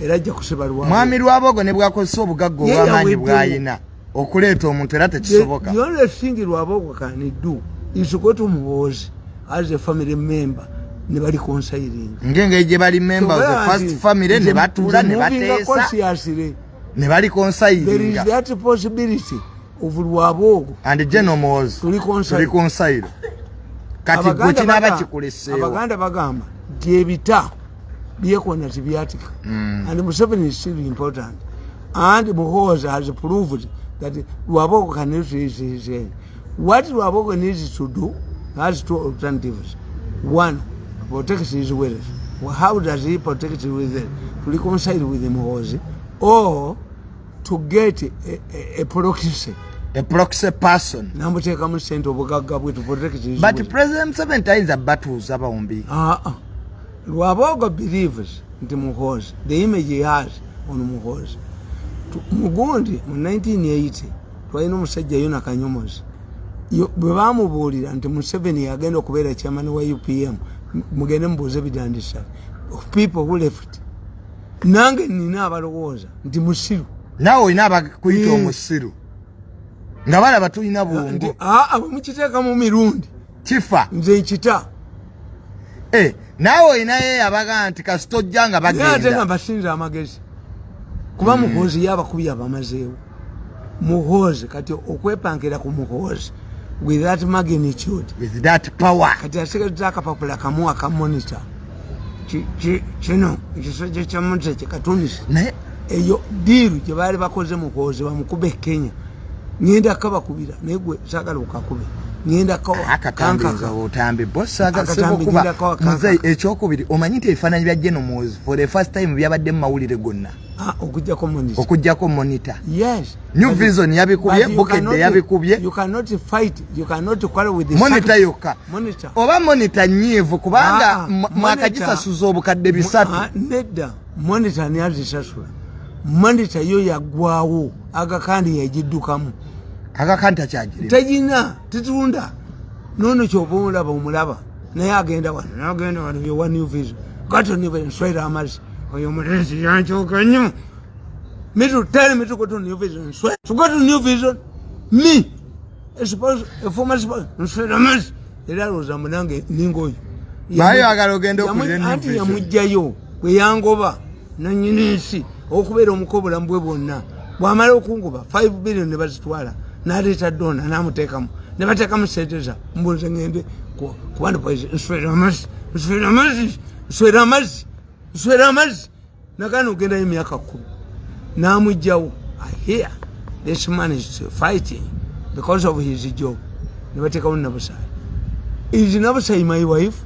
era ajja kusiba Lwabogo. Mwami Lwabogo ne bw'akozesa obugagga obw'amaanyi bw'ayina okuleeta omuntu era tekisoboka. The only thing Lwabogo can do is to go to Muhoozi as a family member ne bali consiring. Ngenge gye bali members of the first family ne batuula ne bateesa ne bali consiring. There is that possibility of Lwabogo and General Muhoozi tuli consiring. Kati gwe kinaaba kikuleseewo. Abaganda bagamba gyebita byekona tibyatika. And Museveni is still important. And Muhoozi has proved that Lwabogo can use his hand. What Lwabogo needs to do has two alternatives. One, protect his wealth. Well, how does he protect his wealth? To reconcile with Muhoozi, or to get a proxy. A proxy person. Namuteka mu sente obugagga bwe to protect his but wealth. President Museveni tayiza battles abawumbi. Lwabogo believes nti Muhoozi, the image he has on Muhoozi. Mugundi mu 1980 twalina omusajja Yona Kanyomozi bwe baamubuulira nti Museveni agenda okubeera chairman wa UPM, mugende mubuuze bidandisa people who left. Nange nina abalowooza nti musiru. Naawe olina abakuyita omusiru nga balaba tulina bwongo. Bamukiteeka mu Mirundi kifa nze nkita. Naawe olinayo abagaa nti kasitojja nga bagenda. Ate nga basinza amagezi kuba Muhoozi yabakubye abamazeewo. Muhoozi kati okwepankira ku Muhoozi with that magnitude, with that power, kati asigaza akapapula kamu aka monitor kino ekisajja kya monitor kikatunisa eyo diiru gye baali bakoze Muhoozi bamukube Kenya. Ngenda kabakubira naye gwe saagala okakube. Ngenda akakambiza otambi bossa agasebo kuba muzeyi ekyokubiri omanyi nti ebifaananyi bya General Muhoozi for the first time byabadde mu mawulire gonna. Okujjako monitor. Yes. New Vision yabikubye, Bukede yabikubye. You cannot fight, you cannot quarrel with the monitor yokka. Monitor. Oba monitor nyiivu kubanga mwakagisa obukadde bisatu. Nedda monitor ni azisasula. Monitor yo yaggwawo agakandi yagiddukamu. Agakandi takyagirira. Tagina titunda. Nono ky'oba omulaba naye agenda wano yo wa New Vision. Gato niwe nswera amazzi. Oyo mulezi yanchoka nnyo. Me to tell me to go to New Vision. Swear to go to New Vision. Me, a former nswera amazzi. Era loza munange ningoyo. Bayo agala ogenda okulira New Vision. Yamujjayo kwe yangoba nannyini nsi okubeera omukobulamu bwe bwonna. Bw'amala okungoba 5 billion ne bazitwala. N'aleeta dona n'amuteekamu. Ne bateekamu ssente za mbuze ngende kubanda poizi nswera amazzi. Nswera amazzi. Nswera amazzi. Nswera amazzi. Nagana ogenda emyaka 10. N'amugjawo. I hear this man is fighting because of his job. Ne bateekamu Nabusai. Is Nabusai my wife?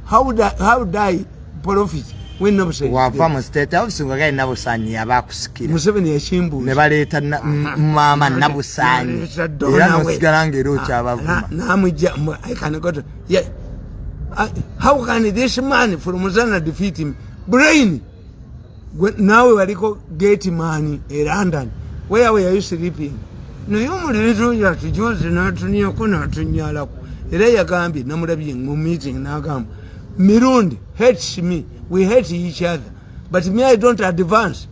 How would I profit when Nabusai? Wava mu state house ngagai Nabusani abakusikira. Museveni yashimbu. Ne baleeta mama Nabusani. Era nosigala ngero kyabavuma. N'amugja I can go to yeah. How can this man from Muzana defeat him? Brain. Now we are gate money in London. Where were you sleeping? No, you are to Jones and not to New Kuna to Nyala. Ereya Gambi, Namurabi, meeting Nagam. Mirundi hates me. We hate each other. But me, I don't advance.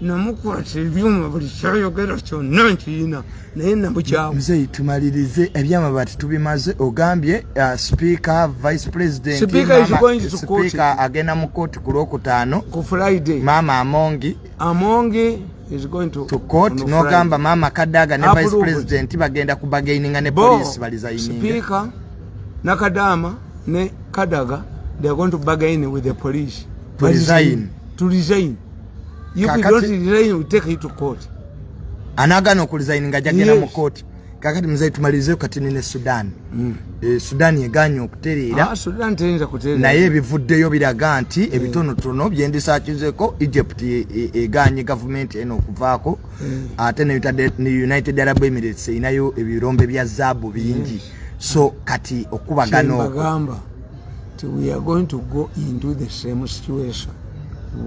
Namukwa Silvium, but show you get us to Nanchina. Mzee tumalirize Eby'amabaati tubimaze ogambye speaker vice president speaker is going to court speaker agenda mu court ku Lwokutaano ku Friday mama Amongi is going to court no gamba mama Kadaaga ne vice president bagenda ku bargaining ne police balizayininga speaker na Kadama ne Kadaaga they are going to bargain with the police to resign if you don't resign we take it to court. Anagana okulizaini nga jagenda mu court kakati mzee tumalize kati ne Sudan. Sudan yeganya okutereera. Sudan terinza kutereera. Naye bivuddeyo biraga nti ebitonotono byendisakizeko Egypt eganye government eno okuvaako. Ate ne United Arab Emirates inayo ebirombe bya zaabu bingi. So kati okubagano bagamba we are going to go into the same situation.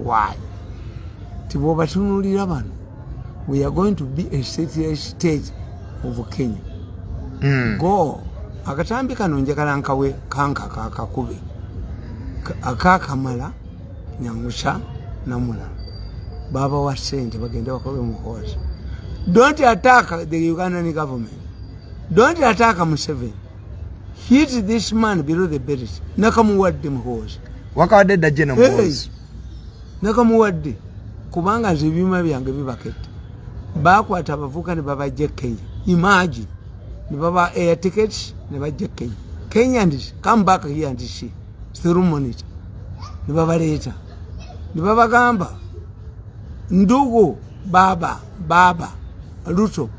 Why? Tibo batunulira bano. We are going to be a state of Kenya. Go akatambi kano njagala nkawe kanka kakakube akakamala Nyangusha namula baba wa sente bagenda bakobe muhoza. Don't attack the Ugandan government. Don't attack Museveni. Hit this man below the belt. Nakamuwadde muhoza. Wakawadde da jeno muhoza. Nakamuwadde kubanga zibima byange bibakette. Bakwata abavuka ne babajje Kenya. Imagine. Ne baba air tickets ne bajje Kenya. Kenyans come back here and see through monitor. Ne baba leta. Ne baba gamba ndugu baba Ruto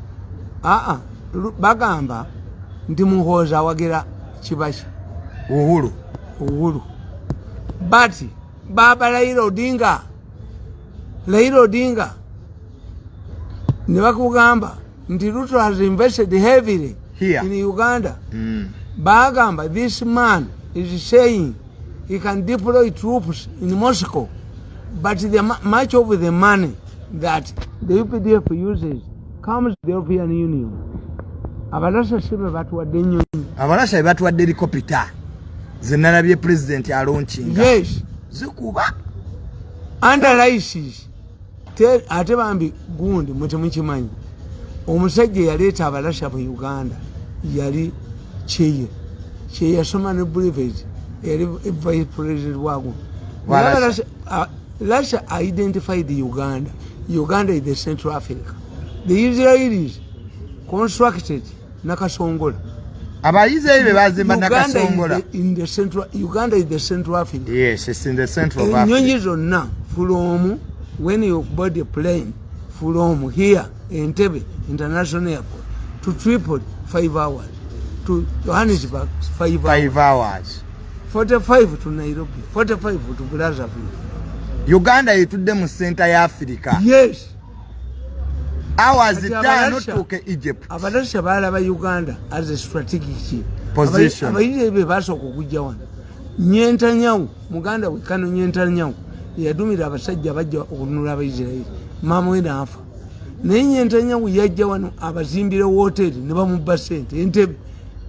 bagamba ndi muhoza wagira kibashi uhuru but baba Raila Odinga ne bakugamba ndi Ruto has invested heavily here in Uganda. Bagamba this man is saying he can deploy troops in Moscow, but much of the money that the UPDF uses comes to the European Union. Abalasha shibe batuwadde nnyo. Abalasha batuwadde helicopter. Zenalabye president alaunchinga. Yes. Zikuba. Analysis. Ate bambi gundi mukimanyi. Omusajja yaleeta abalasha mu Uganda yali Cheye yasoma ne brevet yali vice president wago. Russia identified the Uganda is the Central Africa. The Israelis constructed Nakasongola. Abayisraeli bazimba Nakasongola. Uganda is the Central Africa. Yes, it's in the central of Africa. Nyonyi zonna from when you board a plane from here in Entebbe International Airport to Tripoli 5 hours, to Johannesburg 5 hours, 45 to Nairobi, 45 to Brazzaville. Uganda itudde mu center ya Africa. Yes. Hours ttaano tuuke Egypt. Abalasha balaba Uganda as a strategic position. Abayizebe basooka okujja wano. Nyentanyawo Muganda wekano Nyentanyawo yadumira abasajja bajja okununula Abayisirayiri. Mama we naafa. Naye Nyentanyawo yajja wano abazimbire hoteri ne bamubba ssente Entebbe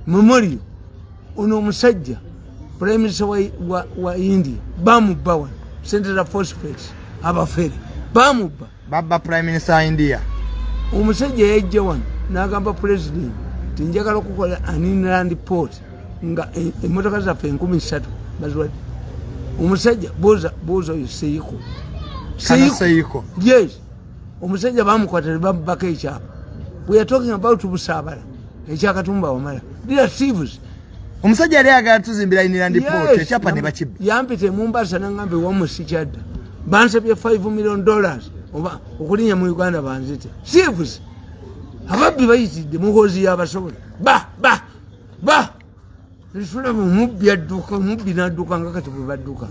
Memorial. Ono omusajja Prime Minister wa India bamubba wano. Central Phosphate abafere bamubba baba Prime Minister wa India. Omusajja yajja wano n'agamba president tinjagala okukola an inland port nga emmotoka zaffe 13 baziwadde. Omusajja boza Seiko. Yes. Omusajja bamukwata bamubbako ekyapa. We are talking about Busaabala ekyakatumba wamala. These are thieves. Omusajja yali agala tuzimbira inland port ekyapa ne bakibba. Yampite Mombasa n'angambe wamusikyadda. Bansabye $5 million oba okulinya mu Uganda banzite. Thieves. Ababbi bayitidde muhozi y'abasobola. Ba. Nifuna mubbi n'adduka nga kati bwe badduka.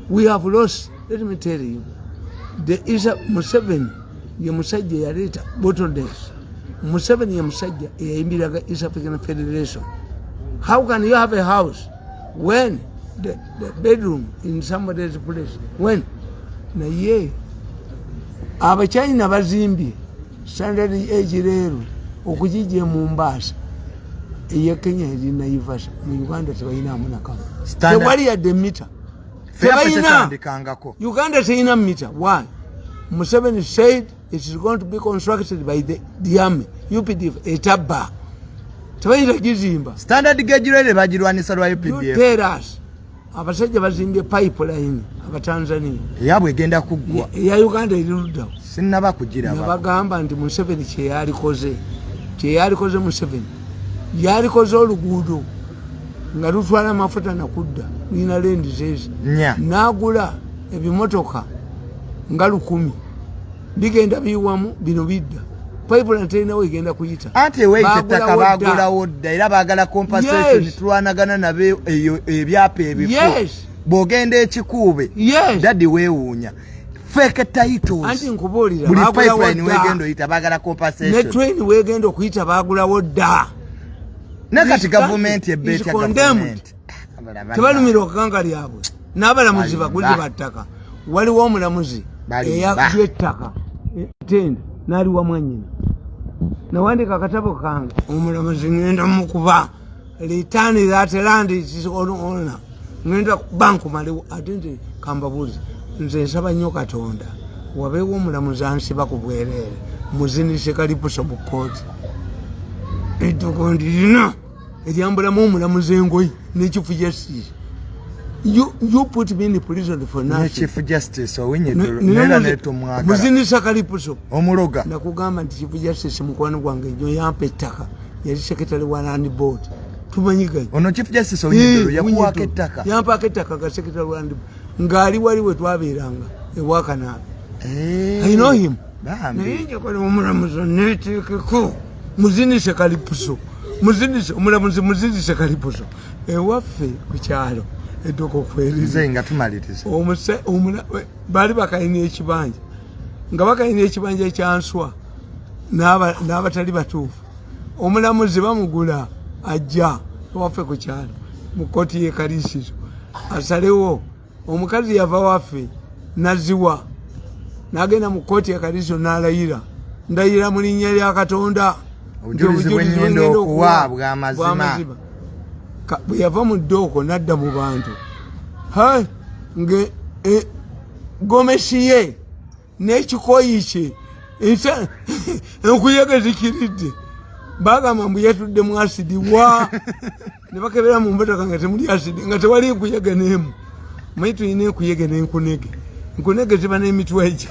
We have lost. Let me tell you. The Isa Museveni ye musajja yaleeta bottlenecks. Museveni ye musajja eyayimbiraga East African Federation. How can you have a house when the bedroom in somebody's place? When? Na ye Abachina bazimbye standard age leero okujije mu Mombasa eye Kenya eri Naivasha mu Uganda tebayina amuna kama tewali ya de meter tebayina Uganda tebayina meter. Why? Museveni said it is going to be constructed by the army UPDF etaba tebayina gizimba standard gauge rail bagirwanisa lwa UPDF. Tell us abasajja bazimbye pipeline abatanzania yabwe egenda kuggwa ya Uganda eriruda sinaba kugira bagamba nti Museveni kye yalikoze Museveni yalikoze oluguudo nga lutwala amafuta nakudda lina lendi zezi nagula ebimotoka nga 10 bigenda biwamu bino bidda pipeline terinawo egenda kuyita ate weetettaka bagulawo dda era baagala compensation tulwanagana nabe ebyapa ebifu bw'ogenda ekikuube daddi weewuunya fake titles anti nkubuulira buli pipeline weegenda oyita baagala compensation ne train weegenda okuyita baagulawo dda nakati gavumenti ebeetya gavumenti tebalumira okukanga lyabwe n'abalamuzi baguzi battaka waliwo omulamuzi eyagwa ettaka tenda n'aliwa mwanyina nawandika akatabo kange omulamuzi ngenda mukuba return that land is on ngenda banku maliwo ate nti kambabuzi nze nsaba nnyo Katonda wabeewo omulamuzi ansiba ku bwereere muzinise Kalipuso mu kkooti ettoko ndirina eryambulamu omulamuzi engoyi ne Chief Justice. You put me in prison for nothing. Chief Justice nera neto mwagala muzinisa Kalipuso omuloga nakugamba nti Chief Justice mukwano gwange nnyo yampa ettaka yali secretary wa land board tumanyigayo ono Chief Justice Owinyeddolo yakuwako ettaka yampa ettaka ga secretary wa land board ngali wali we twabeeranga ewakanabe. I know him. Naye njagala omulamuzi neeteekeko muzinise Kalipuso muzinise omulamuzi muzinise Kalipuso ewaffe ku kyalo edoko kwerize nga tumaliriza bali bakayina ekibanja nga bakayina ekibanja ekyanswa n'abatali batuufu omulamuzi bamugula ajja ewaffe ku kyalo mu kkooti y'ekaliisizo asalewo omukazi yava waffe naziwa n'agenda mu kkooti y'ekaliisizo n'alayira ndayira mu linnya lya Katonda obujulizi bw'ennyenda okuwa bw'amazima bwe yava mu ddooko n'adda mu bantu gomesi ye n'ekikoyi kye enkuyege zikiridde bagamba mbu yatudde mu asidi wa ne bakebera mu mbataka nga temuli asidi nga tewali enkuyege n'emu manyi tulina enkuyege n'enkunege ziba n'emitwe egyo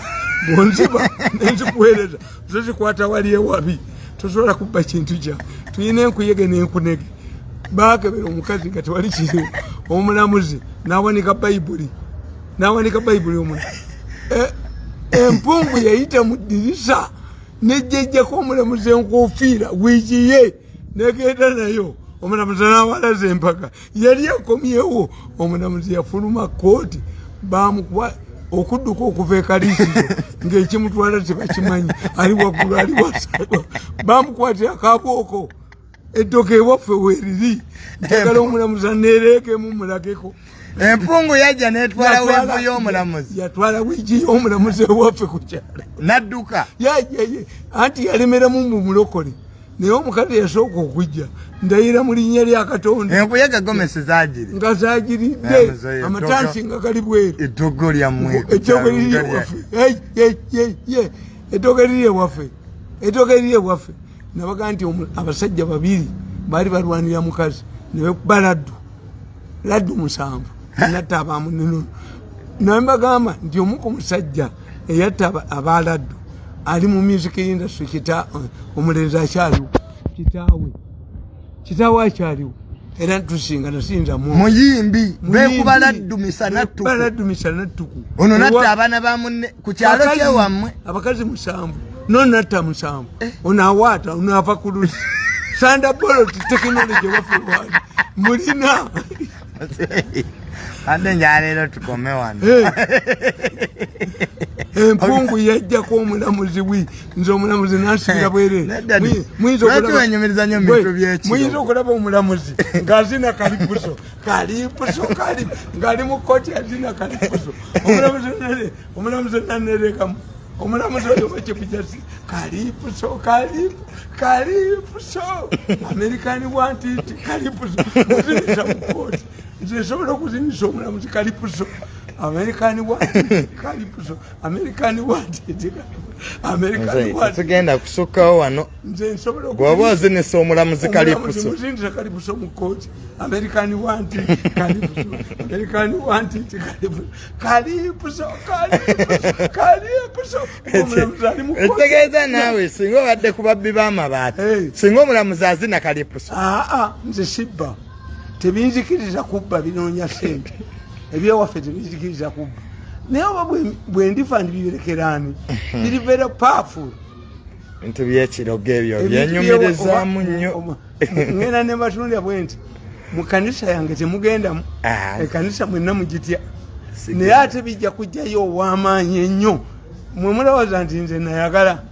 bwonziba nenzikuweereza zozikwata wali ewabi tosobola kubba kintu kya tulina enkuyege n'enkunege bakebera omukazi nga tewali kiriwo omulamuzi n'awanika bayibuli omulamuzi empungu yayita mu ddirisa nejjejjako omulamuzi enkofiira wiikiye negenda nayo omulamuzi n'awalaza empaka yali akomyewo omulamuzi yafuluma kooti bamukuba okudduka okuva ekaliisizo ng'ekimutwala tebakimanyi ali waggulu ali wasalwa bamukwatira akabooko eddoka ewaffe weeriri njagala omulamuzi aneereekemu mulageko empungu yajja netwala wiivu y'omulamuzi yatwala wiigi y'omulamuzi ewaffe ku kyalo nadduka anti yalemeramu mu mulokole naye omukazi yasooka okujja ndayira mu linnya lya Katonda enkuyege gomesi zaagiri nga zaagiridde amatansi nga gali bweru eddogo lyammwe eddogo liri ewaffe nabaga nti abasajja babiri baali balwanira mukazi ne bekuba laddu 7 natta abamunene naye mbagamba nti omu ku musajja eyatta abaladdu ali mu music industry omulenzi akyaliwo kitaawe akyaliwo era tusinga nasinza muyimbi bekuba laddu misanattuku ono natta abaana bamunne ku kyalo kyewammwe abakazi 7 nonatta 7 ono awaata ono ava ku lusi sandaboloti tekinologi waffe wali mulina ate njaleero tukome wano empungu yajjako omulamuzi nze omulamuzi nansibira bwereere muyinza okulaba omulamuzi ng'azina Kalipuso ng'ali mu kkooti azina Kalipuso omulamuzi nanerekamu omulamuzi oyo bakipujasi Kalipuso American want it Kalipuso muzinisa mu kkooti nze nsobola okuzinisa omulamuzi Kalipuso American want it Kalipuso tugenda kusukkawo wano bw'oba ozinisa omulamuzi Kalipuso muzinisa Kalipuso mu kkooti American want it Kalipuso omulamuzi ali mu kkooti ekitegeeza naawe singa obadde ku babbi b'amabaati singa omulamuzi azina Kalipuso nze sibba tebinzikiriza kubba binoonya ssente ebyewaffe tebinzikiriza kubba naye oba bwe ndifa ndibirekeraani biri very powerful bintu byekirogo ebyo byenyumirizaamu nnyo ngenda ne batundya bwe nti mu kanisa yange temugendamu ekanisa mwenna mugitya naye ate bijja kujjayo ow'amaanyi ennyo mwe mulowooza nti nze nayagala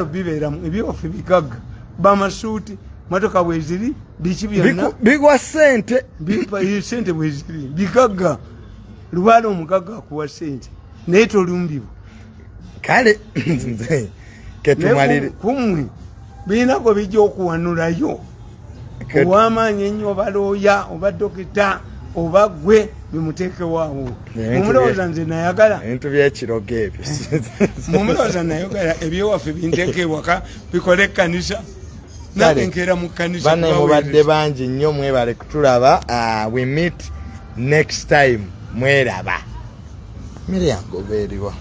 obibeeramu ebyewaffe bigagga bamasuuti motoka bweziri biki byonna bigwa ssente sente bweziri bigagga lubaala omugagga akuwa ssente naye tolumbibwa kale ketumalire kumwe binako bijja okuwanulayo ow'amaanyi ennyo balooya oba dokita oba gwe bimuteekewaawo mumulowooza nze nayagala ebintu byekirogo ebyo mumulowooza nayagala ebyewaffe binteeka ewaka bikole ekkanisa nange nkeera mu kkanisa banne mubadde bangi nnyo mwebale kutulaba we meet next time mweraba mere yange oba eriwa